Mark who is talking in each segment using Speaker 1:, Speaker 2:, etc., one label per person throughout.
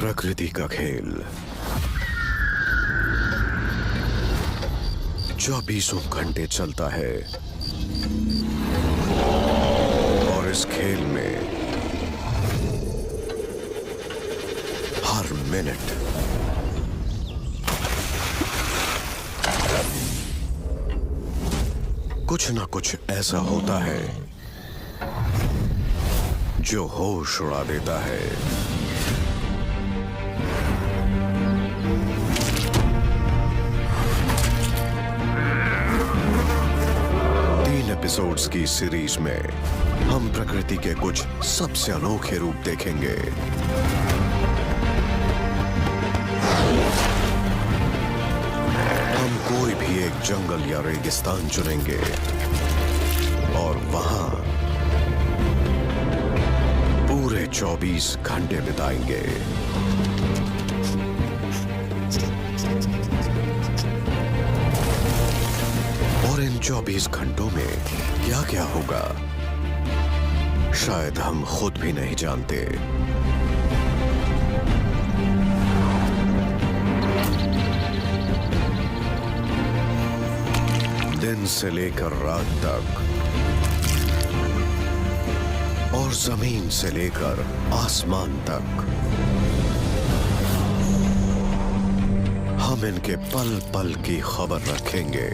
Speaker 1: प्रकृति का खेल 24 घंटे चलता है और इस खेल में हर मिनट कुछ ना कुछ ऐसा होता है जो होश उड़ा देता है। 3 एपिसोड्स की सीरीज में हम प्रकृति के कुछ सबसे अनोखे रूप देखेंगे। हम कोई भी एक जंगल या रेगिस्तान चुनेंगे और वहां पूरे 24 घंटे बिताएंगे। और इन 24 घंटों में क्या क्या होगा शायद हम खुद भी नहीं जानते। दिन से लेकर रात तक और जमीन से लेकर आसमान तक हम इनके पल पल की खबर रखेंगे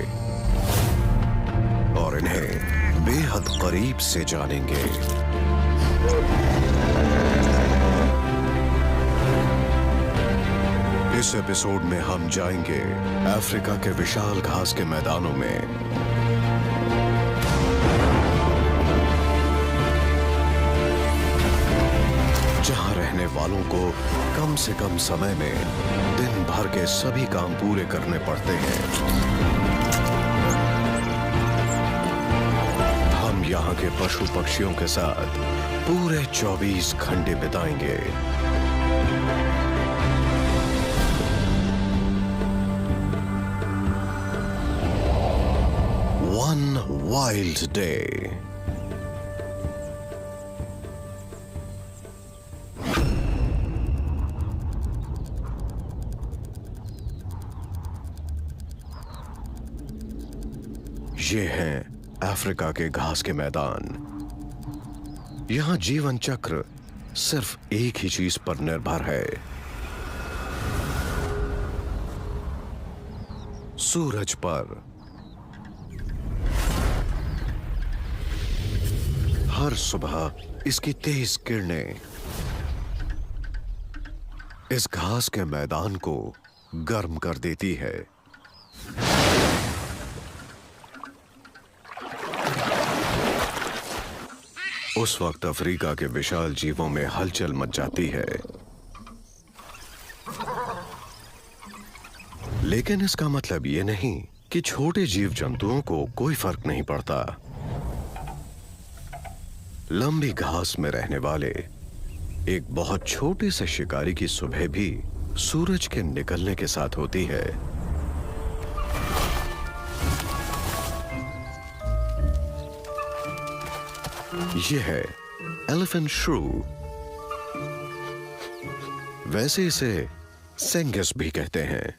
Speaker 1: और इन्हें बेहद करीब से जानेंगे। इस एपिसोड में हम जाएंगे अफ्रीका के विशाल घास के मैदानों में, जहां रहने वालों को कम से कम समय में दिन भर के सभी काम पूरे करने पड़ते हैं। हम यहाँ के पशु पक्षियों के साथ पूरे 24 घंटे बिताएंगे। One wild day. ये हैं अफ्रीका के घास के मैदान। यहां जीवन चक्र सिर्फ एक ही चीज पर निर्भर है, सूरज पर। हर सुबह इसकी तेज किरणें इस घास के मैदान को गर्म कर देती है। उस वक्त अफ्रीका के विशाल जीवों में हलचल मच जाती है, लेकिन इसका मतलब ये नहीं कि छोटे जीव जंतुओं को कोई फर्क नहीं पड़ता। लंबी घास में रहने वाले एक बहुत छोटे से शिकारी की सुबह भी सूरज के निकलने के साथ होती है। यह है एलिफेंट श्रू। वैसे इसे सेंगस भी कहते हैं।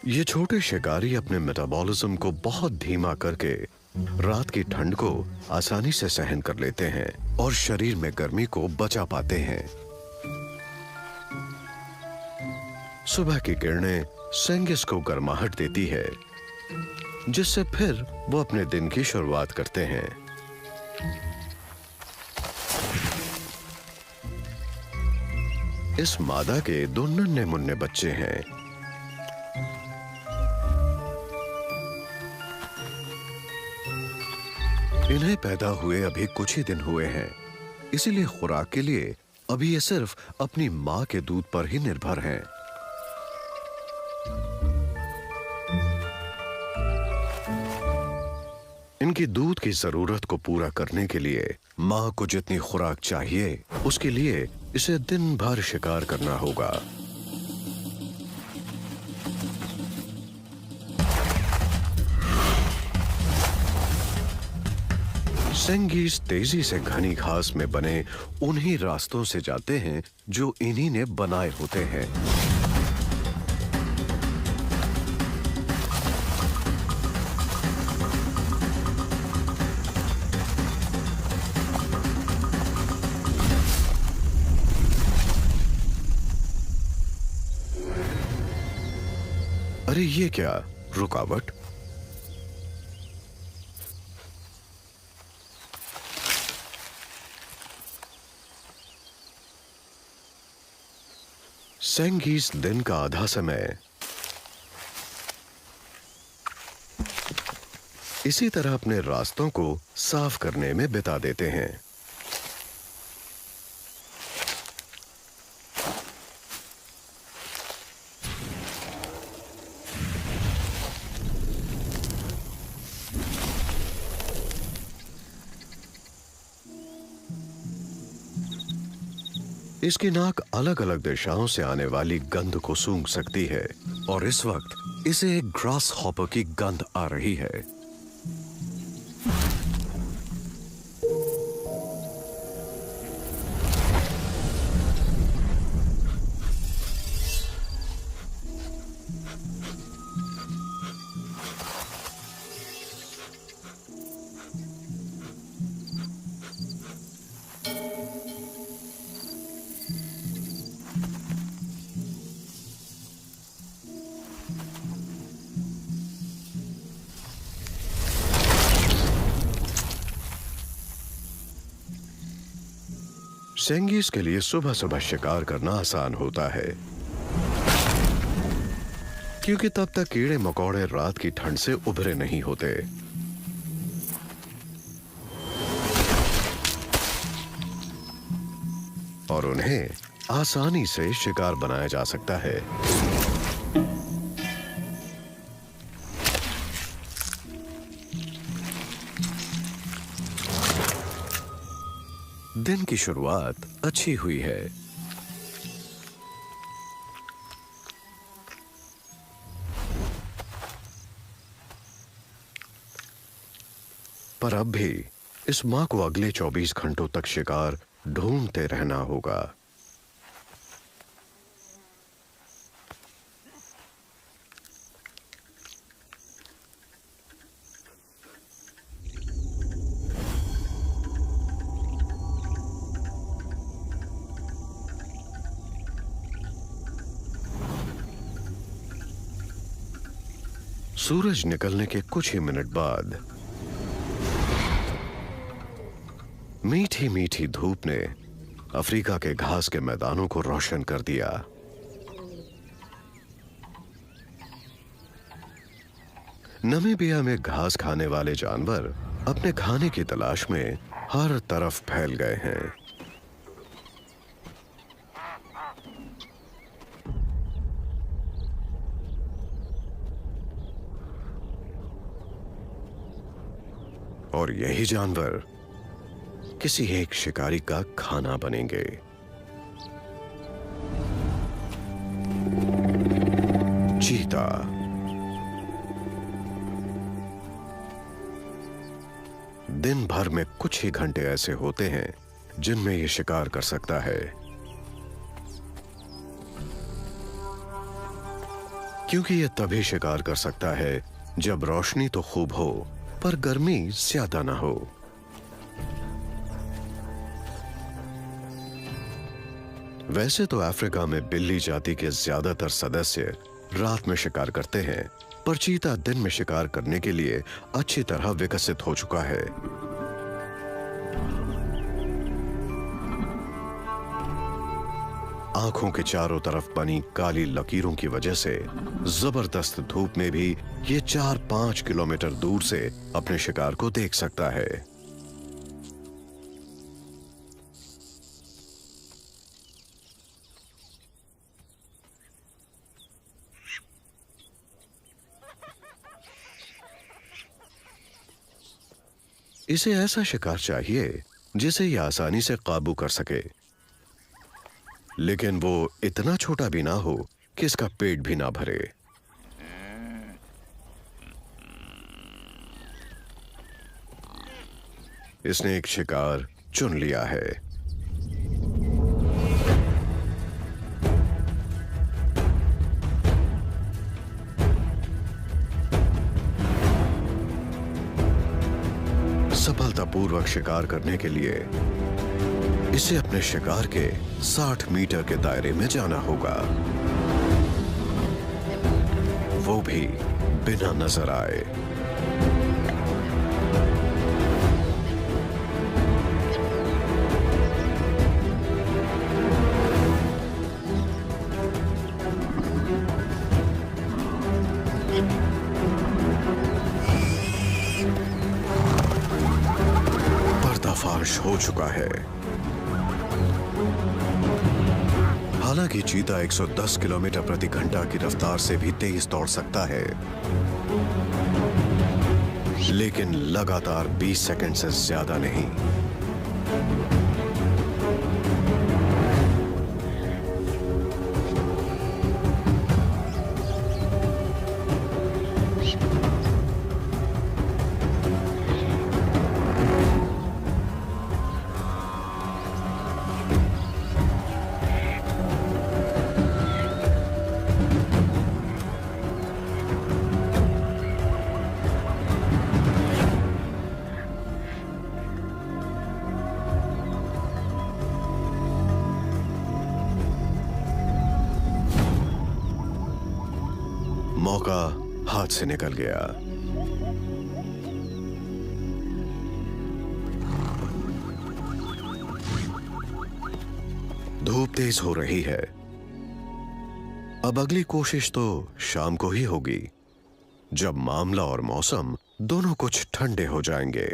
Speaker 1: ये छोटे शिकारी अपने मेटाबॉलिज्म को बहुत धीमा करके रात की ठंड को आसानी से सहन कर लेते हैं और शरीर में गर्मी को बचा पाते हैं। सुबह की किरणें सेंगिस को गर्माहट देती है, जिससे फिर वो अपने दिन की शुरुआत करते हैं। इस मादा के 2 नन्हे मुन्ने बच्चे हैं। इन्हें पैदा हुए अभी कुछ ही दिन हुए हैं, इसीलिए खुराक के लिए अभी ये सिर्फ अपनी मां के दूध पर ही निर्भर हैं। इनकी दूध की जरूरत को पूरा करने के लिए मां को जितनी खुराक चाहिए, उसके लिए इसे दिन भर शिकार करना होगा। सेंगीज तेजी से घनी घास में बने उन्हीं रास्तों से जाते हैं जो इन्हीं ने बनाए होते हैं। अरे ये क्या रुकावट? सेंगीज दिन का आधा समय इसी तरह अपने रास्तों को साफ करने में बिता देते हैं। इसकी नाक अलग अलग दिशाओं से आने वाली गंध को सूंघ सकती है और इस वक्त इसे एक ग्रास हॉपर की गंध आ रही है। सेंगीज के लिए सुबह सुबह शिकार करना आसान होता है क्योंकि तब तक कीड़े मकोड़े रात की ठंड से उभरे नहीं होते। और उन्हें आसानी से शिकार बनाया जा सकता है। दिन की शुरुआत अच्छी हुई है। पर अब भी इस मां को अगले 24 घंटों तक शिकार ढूंढते रहना होगा। सूरज निकलने के कुछ ही मिनट बाद मीठी मीठी धूप ने अफ्रीका के घास के मैदानों को रोशन कर दिया। नमीबिया में घास खाने वाले जानवर अपने खाने की तलाश में हर तरफ फैल गए हैं। और यही जानवर किसी एक शिकारी का खाना बनेंगे। चीता। दिन भर में कुछ ही घंटे ऐसे होते हैं जिनमें यह शिकार कर सकता है, क्योंकि यह तभी शिकार कर सकता है जब रोशनी तो खूब हो पर गर्मी ज्यादा ना हो। वैसे तो अफ्रीका में बिल्ली जाति के ज्यादातर सदस्य रात में शिकार करते हैं, पर चीता दिन में शिकार करने के लिए अच्छी तरह विकसित हो चुका है। आंखों के चारों तरफ बनी काली लकीरों की वजह से जबरदस्त धूप में भी ये 4-5 किलोमीटर दूर से अपने शिकार को देख सकता है। इसे ऐसा शिकार चाहिए जिसे यह आसानी से काबू कर सके, लेकिन वो इतना छोटा भी ना हो कि इसका पेट भी ना भरे। इसने एक शिकार चुन लिया है। सफलतापूर्वक शिकार करने के लिए इसे अपने शिकार के 60 मीटर के दायरे में जाना होगा, वो भी बिना नजर आए। पर्दाफाश हो चुका है। हालांकि चीता 110 किलोमीटर प्रति घंटा की रफ्तार से भी तेज दौड़ सकता है, लेकिन लगातार 20 सेकंड से ज्यादा नहीं। मौका हाथ से निकल गया। धूप तेज हो रही है। अब अगली कोशिश तो शाम को ही होगी, जब मामला और मौसम दोनों कुछ ठंडे हो जाएंगे।